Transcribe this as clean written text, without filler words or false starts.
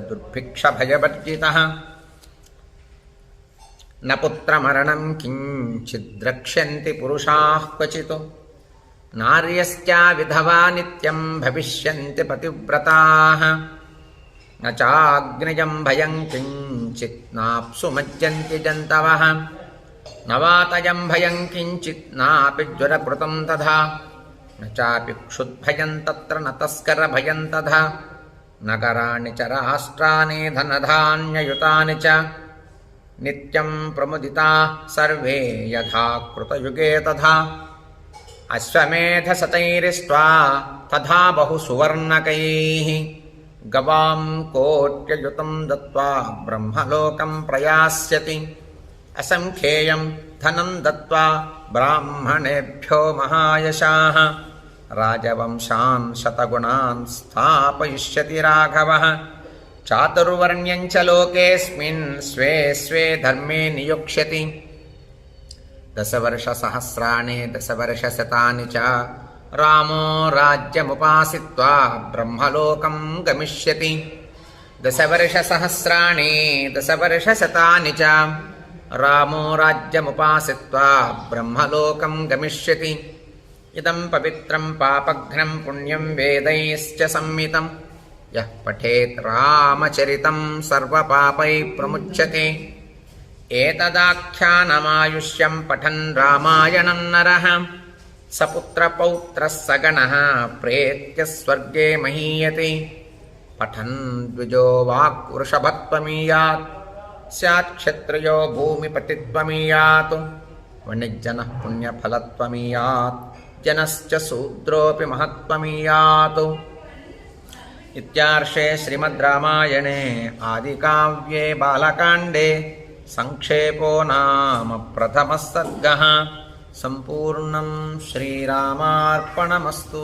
దుర్భిక్షభయవర్జితః న పుత్రమరణం కించిద్రక్ష్యంతి పురుషాః క్వచిత్ నార్యశ్చ విధవా నిత్యం భవిష్యంతి పతివ్రతాః న చాగ్నియం భయం కించిత్ నాప్సు మజ్జంతి జంతవః న వాతయం భయం కించిత్ నాపి జ్వరకృతం తథా న చాపి క్షుద్భయం తత్ర న తస్కర భయం తథా నగరాణి చ రాష్ట్రాణి ధనధాన్యయుతాని చ నిత్యం ప్రముదితాః సర్వే యథా కృతయుగే తథా అశ్వమేధశతైరిష్ట్వా తథా బహు సువర్ణకైః గవాం కోట్యయుతం దత్వా బ్రహ్మలోకం ప్రయాస్యతి అసంఖ్యేయం ధనం దత్వా బ్రాహ్మణేభ్యో మహాయశాః రాజవంశాన్ శతగుణాన్ స్థాపయిష్యతి రాఘవః చాతుర్వర్ణ్యం చ లోకేస్మిన్ స్వే స్వే ధర్మే నియుక్ష్యతి దశవర్షసహస్రాణి దశవర్షశతాని చ రామో రాజ్యముపాసిత్వా బ్రహ్మలోకం గమిష్యతి దశవర్షసహస్రాణి దశవర్షశతాని చ రామో రాజ్యముపాసిత్వా బ్రహ్మలోకం గమిష్యతి ఇదం పవిత్రం పాపఘ్నం పుణ్యం వేదైశ్చ సంహితం యః పఠేత్ రామచరితం సర్వపాపైః ప్రముచ్యతే ఏతదాఖ్యానమాయుష్యం పఠన్ రామాయణం నరః సపుత్రపౌత్రः సగణः ప్రేత్య స్వర్గే మహీయతే పఠన్ ద్విజో వాక్ వృషభత్వమీయాత్ స్యాత్ క్షత్రియో భూమిపతిత్వమీయాత్ వణిజ్జనః పుణ్యఫలత్వమీయాత్ జనశ్చ శూద్రోऽపి మహత్వమీయాత్ ఇత్యార్షే శ్రీమద్ రామాయణే ఆదికావ్యే బాలకాండే సంక్షేపో నామ ప్రథమः సర్గः సంపూర్ణం శ్రీరామార్పణమస్తు.